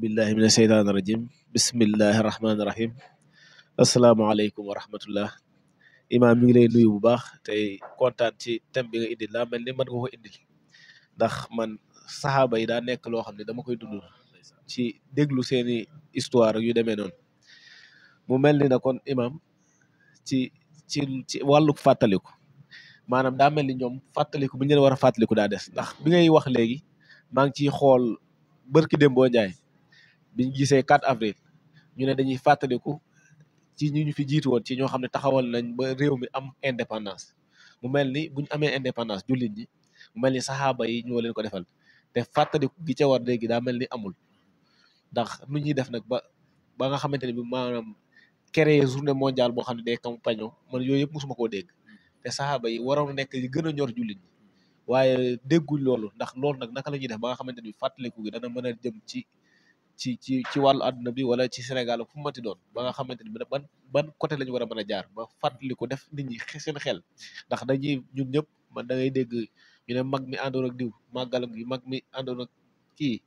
billahi mina sheytaani rajim bismillahi rahmaani rahim asalaamaaleykum wa rahmatullah. Imaam mi ngi lay nuyu bu baax tey kontaan ci thème bi nga indil laa mel ni man nga ko indil ndax man saxaaba yi daa nekk loo xam ne dama koy dund ci déglu seeni histoire yu demee noonu mu mel ni na kon imaam ci ci wàllu fàttaliku maanaam daa mel ni ñoom fàttaliku bi ñu leen war a fàttaliku daa des ndax bi ngay wax léegi maa ngi ciy xool bërki Dembo Njaay biñ gisee 4 avril ñu ne dañuy fàttaliku ci ñu fi jiitu woon ci ñoo xam ne taxawal nañ ba réew mi am indépendance mu mel ni buñ amee indépendance jullit ñi mu mel ni saxaaba yi ñoo leen ko defal te fàttaliku gi ca war léegi daa mel ni amul ndax nu ñuy def nag ba nga xamante ne bi maanaam créer journée mondiale boo xam ne day campagne man yooyu yëpp mosuma koo dégg te saxaaba yi waroon nekk yi gën a ñor jullit ñi waaye dégguñ loolu ndax loolu nag naka la ñuy def ba nga xamante ni fàttaliku gi dana mën a jëm ci wàllu àdduna bi wala ci Sénégal fu mu mënti doon ba nga xamante ni ban côté la ñu war a mën a jaar ba fàttaliku def nit ñi seen xel ndax dañuy ñun ñëpp man da ngay dégg ñu ne mag mi àndoon ak diw màggalam gi mag mi àndoon ak kii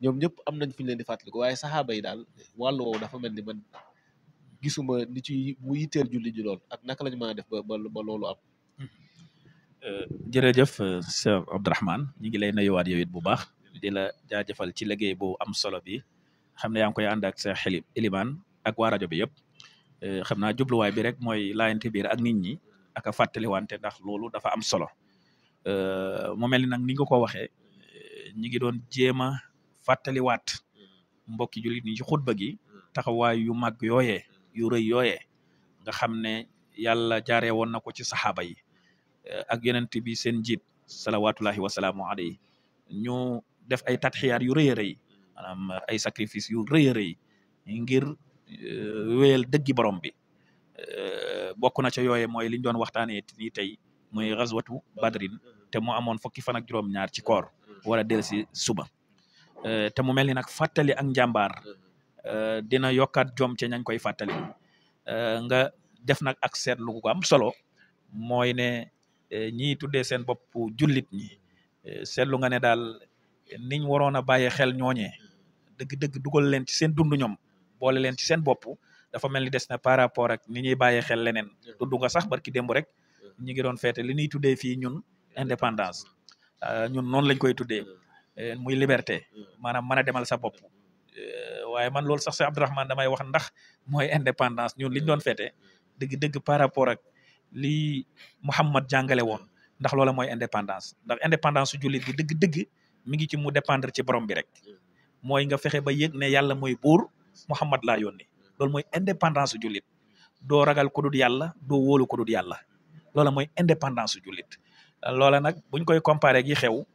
ñoom ñëpp am nañ fi ñu leen di fàttaliku waaye saxaaba yi daal wàllu woowu dafa mel ni man gisuma ni ci bu yitteel julli ji lool ak naka lañu mën a def ba loolu am. jërëjëf Cheikh Abdourahmane ñu ngi lay nuyuwaat yow it bu baax di la jaajëfal ci liggéey bu am solo bi xam ne yaa ngi koy ànd ak sa xelib Eliman ak waa rajo bi yëpp xam naa jubluwaay bi rek mooy laayante biir ak nit ñi ak a fàttaliwante ndax loolu dafa am solo mu mel ni nag ni nga ko waxee ñi ngi doon jéem a fàttaliwaat mbokki jullit ñi ci xutba gi taxawaay yu mag yooyee yu rëy yooyee nga xam ne yàlla jaaree woon na ko ci saxaaba yi ak yonent bi seen njiit salawaatullahi wasalaamu alayhi ñu def ay tatxiyaat yu rëy a rëy maanaam ay sacrifice yu rëy a rëy ngir wéyal dëggi borom bi bokk na ca yooye mooy liñ doon waxtaanee nii tey muy gazwatu badrin te mu amoon fukki fan ak juróom-ñaar ci koor wala del si suba te mu mel ni nag fàttali ak njàmbaar dina yokkaat jom ca ñañ koy fàttali nga def nag ak seetlu ko am solo mooy ne ñii tuddee seen bopp jullit ñi seetlu nga ne daal niñ waroon a bàyyee xel ñooñee dëgg-dëgg dugal leen ci seen dund ñoom boole leen ci seen bopp dafa mel ni des na par rapport ak ni ñuy bàyyee xel leneen tudd nga sax barki démb rek ñi ngi doon feete li ñuy tuddee fii ñun indépendance ñun noonu lañ koy tuddee muy liberté maanaam mën a demal sa bopp waaye man loolu sax si Abdourahmane damay wax ndax mooy indépendance ñun liñ doon feete dëgg-dëgg par rapport ak lii Muhammad jàngale woon ndax loola mooy indépendance ndax indépendance su jullit bi dëgg-dëgg mi ngi ci mu dépendre ci borom bi rek mooy nga fexe ba yëg ne yàlla mooy buur Muhammad laa yónni loolu mooy indépendance su jullit doo ragal ku dul yàlla doo wóolu ku dul yàlla loola mooy indépendance su jullit loola nag buñ koy comparé gi xew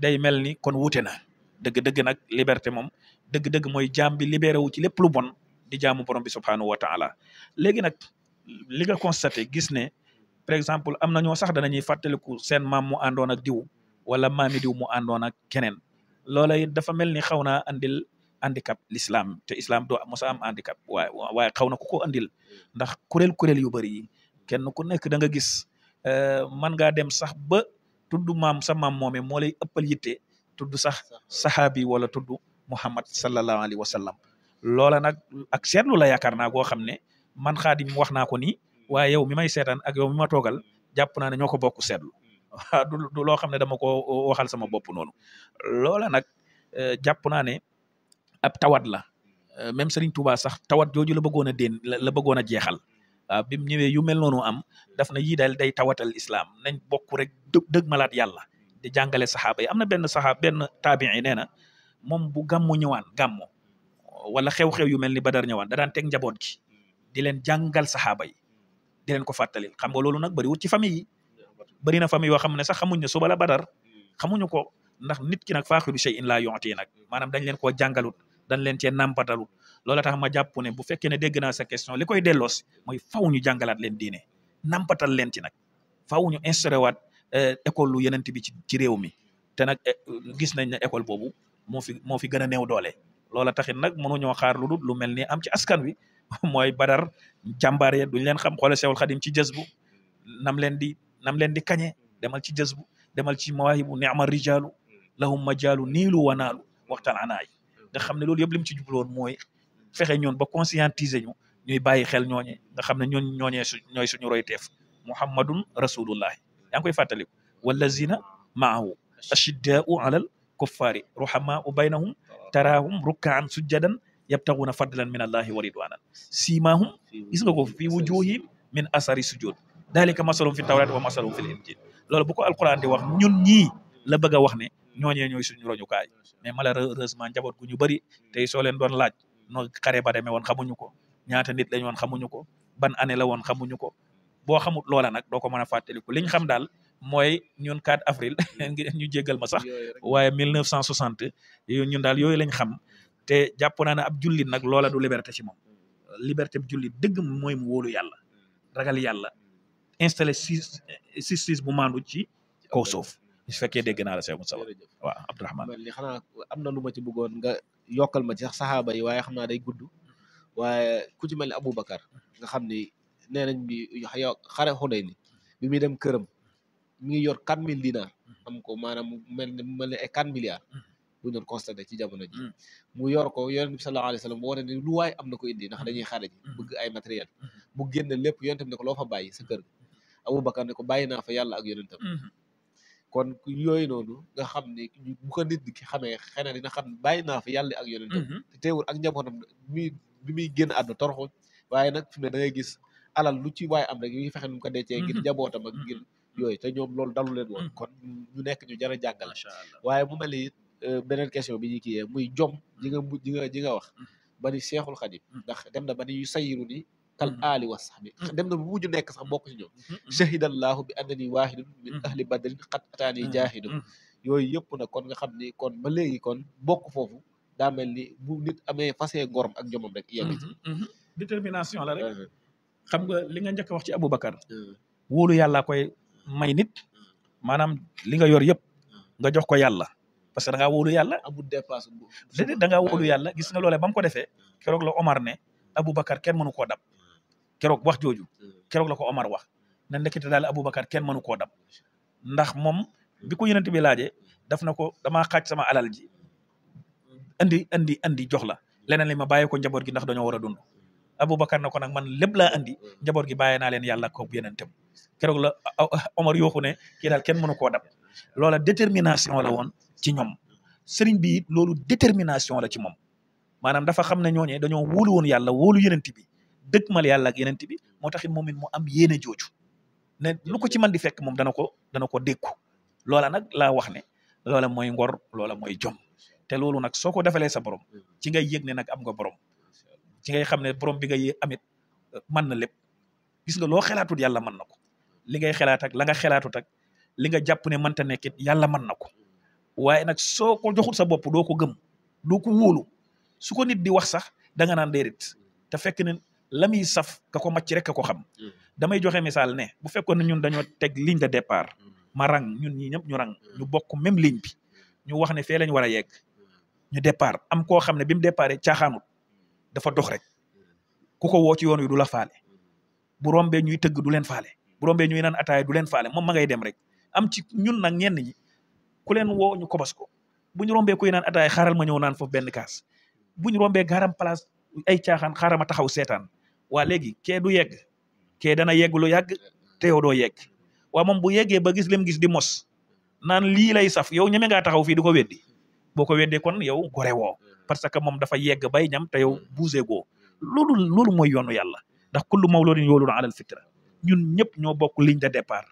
day mel ni kon wuute na dëgg-dëgg nag liberté moom dëgg-dëgg mooy jaam bi libéré wu ci lépp lu bon di jaamu borom bi subhanahu wa taala léegi nag li nga constaté gis ne par exemple am na ñoo sax danañuy fàttaliku seen maam mu àndoon ak diw wala maami diw mu àndoon ak keneen loola it dafa mel ni xaw naa andil handicap l'islam te islam doo mosa am handicap waaye xaw na ku ko andil ndax kuréel yu bëri yi kenn ku nekk da nga gis man ngaa dem sax ba tudd maam sa maam moome moo lay ëppal yitte tudd sax saxaabi wala tudd Muhammad sallallahu alayhi wa sallam loola nag ak seetlu la yaakaar naa goo xam ne man Xaadim wax naa ko nii waaye yow mi may seetaan ak yow mi ma toogal jàpp naa ne ñoo ko bokk seetlu waaw du loo xam ne dama ko waxal sama bopp noonu loola nag jàpp naa ne ab tawat la même Serigne Touba sax tawat jooju la bëggoon a la bëggoon a jeexal waaw bi mu ñëwee yu mel noonu am daf na yii daal day tawatal islam nañ bokk rek dëgg malaat yàlla di jàngale saxaaba yi am na benn taabii nee na moom bu gàmmu ñëwaan gàmmu wala xew-xew yu mel ni Badar ñëwaan da daan teg njaboot gi di leen jàngal saxaaba yi di leen ko fàttalil xam nga loolu nag bëriwut ci famille yi bëri na famille yoo xam ne sax xamuñ ne suba la Badar xamuñu ko ndax nit ki nag faaxidu shay'in laa yu'ti nag maanaam dañ leen koo jàngalut dañ leen cee nàmpatalut loola tax ma jàpp ne bu fekkee ne dégg naa sa question li koy delloosi mooy faw ñu jàngalaat leen diine nàmpatal leen ci nag faw ñu instauré waat école lu yenent bi ci réew mi te nag gis nañ ne école boobu moo fi gën a néew doole loola taxit nag mënuñoo xaar lu dul lu mel ni am ci askan wi mooy Badar jàmbaar ya duñ leen xam xoole Seexul Xadim ci jës bu nam leen di kañe demal ci jës bu demal ci mawaahibu ni'ma rijaalu lahum majaalu niilu wa naalu waxtaan anaay nga xam ne loolu yëpp lim ci jubloon mooy fexe ñoon ba conscientiser ñu ñuy bàyyi xel ñooñe nga xam ne ñooñee ñooy suñu royteef muhammadun rasulullahi yaa ngi koy fàttaliku wallazina maahu ashiddaau alal kuffaari ruhamaau baynahum taraahum rukkaan sujjadan yabtaxuuna fadlan min allahi wa ridwanan siimaahum gis nga ko fi wujuhihim min asari sujud dalika masalum fi tawrat wa masalum fil injil loolu bu ko alquran di wax ñun ñii la bëgg a wax ne ñooñee ñooy suñu roñukaay mais malheureusement njaboot gu ñu bëri tey soo leen doon laaj no xare ba demee woon xamuñu ko ñaata nit lañ woon xamuñu ko ban année la woon xamuñu ko boo xamut loola nag doo ko mën a fàttaliku liñ xam daal mooy ñun 4 avril ñu jéggal ma sax waaye 1960 ñun daal yooyu lañ xam te jàpp naa ne ab jullit nag loola du liberté ci moom liberté bu jullit dëgg mooy mu wóolu yàlla ragal yàlla installé justice bu maandu ci kaw suuf su fekkee dégg naa la Cheikh Moustapha waaw Abdourahmane li xanaa am na lu ma ci bëggoon nga yokkal ma ci sax saxaaba yi waaye xam naa day gudd waaye ku ci mel ni Aboubacar nga xam ni nee nañ bi xare Xunayn ni bi muy dem këram mi ngi yor 4000 dinar am ko maanaam mu mel ni ay 4 milliards bu ñu doon constaté ci jamono ji mu yor ko yonent bi sallallahu alayhi wa sallam bu wane ne lu waay am na ko indi ndax dañuy xare ji bëgg ay matériel mu génn lépp yonent bi ne ko loo fa bàyyi sa kër ga Aboubacar ne ko bàyyi naa fa yàlla ak yonentam kon yooyu noonu nga xam ni bu ko nit ki xamee xëy na dina xam bàyyi naa fa yàlla ak yonentam te teewul ak njabootam bi muy génn àdduna toroxu waaye nag fi mu ne da ngay gis alal lu ci waaye am rek yi fexe nu mu ko dencee ngir njabootam ak ngir yooyu te ñoom loolu dalu leen woon kon ñu nekk ñu jar a jàngal waaye mu mel ni beneen question bi ñu kiyee muy jom ji nga wax ba ni Seexul Xadim ndax dem na ba ni yu sayiru ni kal aali wa sahbi dem na bu mujj nekk sax bokk ci ñoom shahidallahu bi annani waahidun min ahli badrin qad ataani jaahidun yooyu yëpp nag kon nga xam ni kon ba léegi kon bokk foofu daa mel ni bu nit amee fasee ngorom ak jomam rek yegg ci détermination la rek xam nga li nga njëkk a wax ci Aboubacar wóolu yàlla koy may nit maanaam li nga yor yëpp nga jox ko yàlla parce que da ngaa wóolu yàlla amul dépasse déedéet da ngaa wóolu yàlla gis nga loolee ba mu ko defee keroog la Omar ne Aboubacar kenn mënu koo dab keroog wax jooju keroog la ko Omar wax ne ndekete daal Aboubacar kenn mënu koo dab ndax moom bi ko yonent bi laajee daf na ko damaa xaaj sama alal ji andi jox la leneen li ma bàyyi ko njaboot gi ndax dañoo war a dund Aboubacar na ko nag man lépp laa andi njaboot gi bàyyee naa leen yàlla ko yonentam keroog la Omar yooxu ne kii daal kenn mënu koo dab loola détermination la woon ci ñoom sëriñ bi it loolu détermination la ci moom maanaam dafa xam ne ñooñee dañoo wóolu woon yàlla wóolu yenent bi dëgmal yàlla ak yenent bi moo taxit moom it mu am yéene jooju ne lu ko ci man di fekk moom dana ko dékku loola nag laa wax ne loola mooy ngor loola mooy jom te loolu nag soo ko defalee sa borom ci ngay yëg ne nag am nga borom ci ngay xam ne borom bi nga amit mën na lépp gis nga loo xelaatut yàlla mën na ko li ngay xelaat ak la nga xelaatut ak li nga jàpp ne mënta nekkit yàlla mën na ko waaye nag soo ko joxul sa bopp doo ko gëm doo ko wóolu su ko nit di wax sax da nga naan déedéet te fekk ne la muy saf ka ko màcc rek ka ko xam damay joxe misaal ne bu fekkoon ne ñun dañoo teg ligne de départ ma rang ñun ñi ñëpp ñu rang ñu bokk même ligne bi ñu wax ne fee lañ war a yegg ñu départ am koo xam ne bi mu déparé caaxaanut dafa dox rek ku ko woo ci yoon wi du la faale bu rombee ñuy tëgg du leen faale bu rombee ñuy naan ataaya du leen faale moom ma ngay dem rek am ci ñun nag ñenn ñi ku leen woo ñu kobos ko bu ñu rombee kuy naan ataaya xaaral ma ñëw naan foofu benn kaas bu ñu rombee garam place ay caaxaan xaaral ma taxaw seetaan waa léegi kee du yegg kee dana yegg lu yàgg te yow doo yegg waa moom bu yeggee ba gis lim gis di mos naan lii lay saf yow ñeme ngaa taxaw fii di ko weddi boo ko weddee kon yow gore woo parce que moom dafa yegg bay ñam te yow bougé goo loolu mooy yoonu yàlla ndax kullu mawludin yawladu alal fitra ñun ñëpp ñoo bokk ligne de départ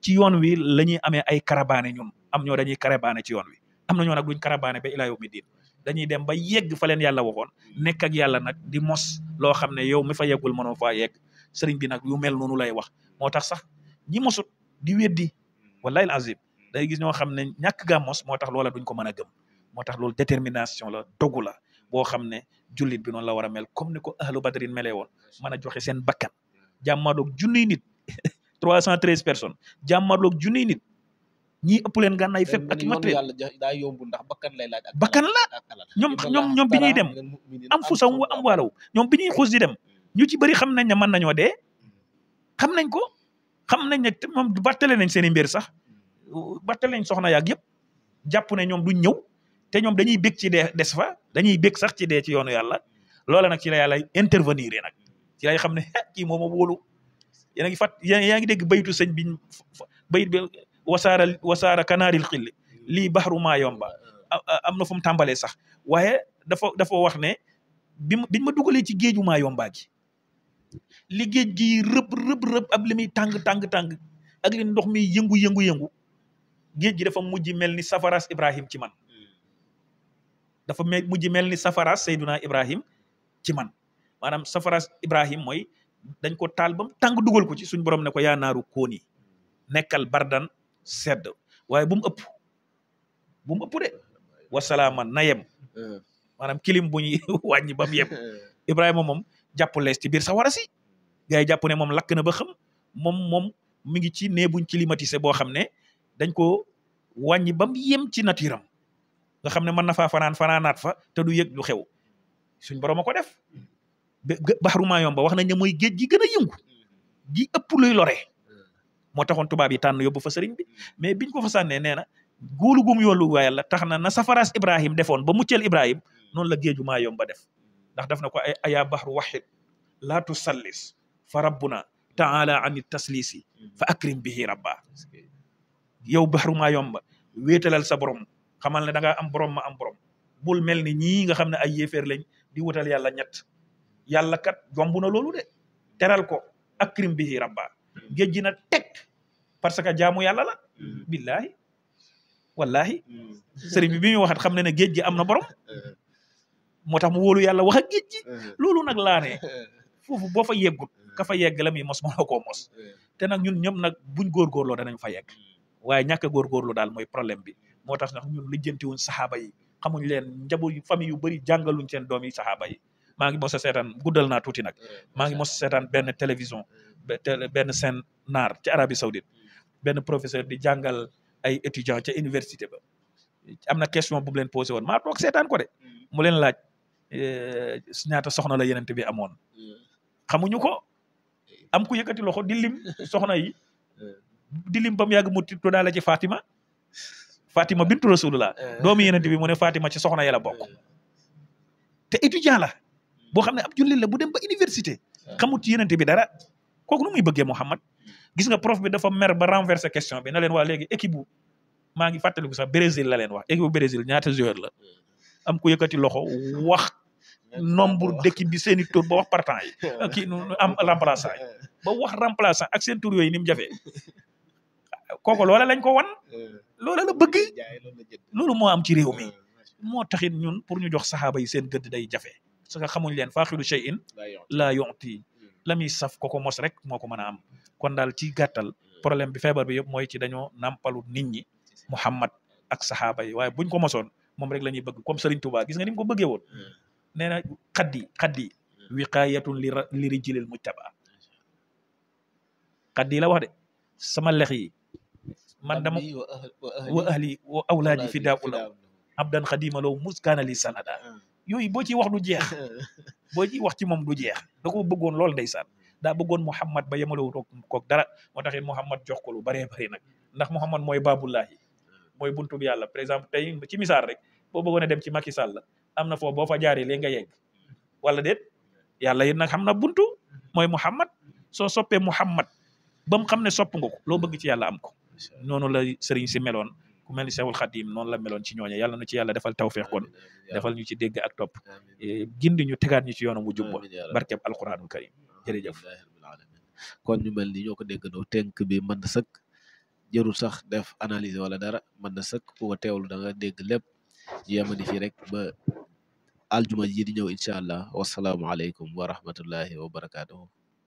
ci yoon wi la ñuy amee ay karabaane ñun am ñoo dañuy karabaane ci yoon wi am na ñoo nag duñ karabaane ba ilaa yawmi diin dañuy dem ba yegg fa leen yàlla waxoon nekk ak yàlla nag di mos loo xam ne yow mi fa yeggul mënoo faa yegg sëriñ bi nag yu mel noonu lay wax moo tax sax ñi mosut di weddi wallahi azim day gis ñoo xam ne ñàkk gaa mos moo tax loola duñ ko mën a gëm moo tax loolu détermination la dogu la boo xam ne jullit bi noonu la war a mel comme ni ko ahlu badrin melee woon mën a joxe seen bakkan jàmmarloog junniy nit 313 personnes jàmmarloog junniy nit ñii ëpp leen gànnaay fépp ak matériel daa yomb ndax bakkan lay laaj bakkan la ñoom bi ñuy dem am fu saw am waalaw ñoom bi ñuy xuus di dem ñu ci bëri xam nañ ne mën nañoo dee xam nañ ko xam nañ ne moom battale nañ seen i mbir sax battale nañ soxna yaag yëpp jàpp ne ñoom duñ ñëw te ñoom dañuy bég ci dee des fa dañuy bég sax ci dee ci yoonu yàlla loola nag ci la yàlla intervenir nag ci lay xam ne kii moom a wóolu yéen a ngi yaa ngi dégg baytu sëñ bi bayit bi wasaara kanaaril xilli lii baxru maa yomba am na fu mu tàmbalee sax waaye dafa wax ne biñ ma dugalee ci géeju maa yomba gi li géej gi rëb ab li muy tàng ak li ndox mi yëngu géej gi dafa mujj mel ni safaras Ibrahim ci man dafa mujj mel ni safaras Seyduna Ibrahim ci man maanaam safaras Ibrahim mooy dañ ko taal bam tàng dugal ko ci suñ borom ne ko yaa naaru kooni nekkal bardan sedd waaye bu mu ëpp de wasalaaman na yem maanaam kilim bu ñuy wàññi ba mu yem Ibrahima moom jàpp lees ci biir sawara si gars yi jàpp ne moom lakk na ba xam moom mi ngi ci nee buñ climatisé boo xam ne dañ ko wàññi ba mu yem ci natiiram nga xam ne mën na faa fanaanaat fa te du yëg lu xew suñ borom a ko def baxru maa yomba wax nañ ne mooy géej gi gën a yëngu gi ëpp luy lore moo taxoon tubaab yi tànn yóbbu fa sëriñ bi mais biñ ko fa sànnee nee na góolu gum yoolu waa yàlla tax na safaras Ibrahim defoon ba muccel Ibrahim noonu la géeju maa yomba def ndax daf na ko ayaa baxru waxid laa tusallis fa rabbuna taala ani taslisi fa akrim bihi rabba yow baxru maa yomba wéetalal sa borom xamal ne da ngaa am borom ma am borom bul mel ni ñii nga xam ne ay yéeféer lañ di wutal yàlla ñett yàlla kat jomb na loolu de teral ko akrim bihi rabba géej gi na teg parce que jaamu yàlla la billahi wallahi sëriñ bi ñu waxat xam ne géej gi am na borom moo tax mu wóolu yàlla wax ak géej gi loolu nag laa ne foofu boo fa yeggut ka fa yegg la muy mos mënoo koo mos te nag ñun ñëpp nag buñ góorgóorloo danañ fa yegg waaye ñàkk a góorgóorlu daal mooy problème bi moo tax nag ñun lijjantiwuñ saxaaba yi xamuñ leen njaboot yu famille yu bëri jàngaluñ seen doom yi saxaaba yi maa ngi mos a seetaan guddal naa tuuti nag maa ngi mos a seetaan benn télévision benn seen naar ci Arabie Saoudite benn professeur di jàngal ay étudiants ca université ba am na question bu mu leen posé woon maa toog seetaan ko de mu leen laaj ñaata soxna la yenente bi amoon xamuñu ko am ku yëkkati loxo di lim soxna yi di lim ba mu yàgg mu tuddaale ci Fatima bintu Rasulullah doomu yenente bi mu ne Fatima ci soxna yàlla bokk te étudiant la boo xam ne ab jullit la bu dem ba université xamut ci yenente bi dara kooku nu muy bëggee Muhammad gis nga prof bi dafa mer ba renverser question bi na leen waa léegi équipe bu maa ngi fàttaliku sax Brésil la leen wax équipe bu Brésil ñaata joueur la am ku yëkkati loxo wax nombre d'équipe bi seeni tour ba wax partant yi kii am remplaçant yi ba wax remplaçant ak seen tour yooyu ni mu jafee kooku loola lañ ko wan loola la bëgg loolu moo am ci réew mi moo taxit ñun pour ñu jox saxaaba yi seen gëdd day jafe parce que xamuñ leen faaxilu shay'in la yu'ti la muy saf ko mos rek moo ko mën a am kon daal ci gàttal problème bi feebar bi yëpp mooy ci dañoo nampalu nit ñi Muhammad ak saxaaba yi waaye buñ ko mosoon moom rek la ñuy bëgg comme Serigne Touba gis nga ni mu ko bëggee woon nee na xaddi wiqaayatun li rijlil mujtaba xaddi la wax de sama lex yi man dama wa ahli wa awlaadi fi daa'ula abdan xadima law muskaana li sanada yooyu boo ciy wax du jeex boo ciy wax ci moom du jeex da ko bëggoon lool ndeysaan daa bëggoon Muhammad ba yemalewut koog dara moo taxit Muhammad jox ko lu baree bari nag ndax Muhammad mooy baabullahi mooy buntu bi yàlla par exemple tey ci misaal rek boo bëggoon a dem ci Macky Sall am na foofu boo fa jaaree léegi nga yegg wala déet yàlla yit nag xam na buntu mooy Muhammad soo soppee Muhammad ba mu xam ne sopp nga ko loo bëgg ci yàlla am ko noonu la sëriñ si meloon ku mel ni Seexul Xadim noonu la meloon ci ñooñu yàlla na ci yàlla defal tawfeex kon defal ñu ci dégg ak topp gindi ñu tegaat ñu ci yoonam wu jubba barkeb alquranul karim jërëjëf kon ñu mel ni ñoo ko déggandoo tënk bi mën na sëkk jërul sax def analyse wala dara mën na sëkk ku ko teewlu da nga dégg lépp yemani fii rek ba aljuma ji di ñëw incha allah wasalaamualeykum wa rahmatullahi wa barakaatuhu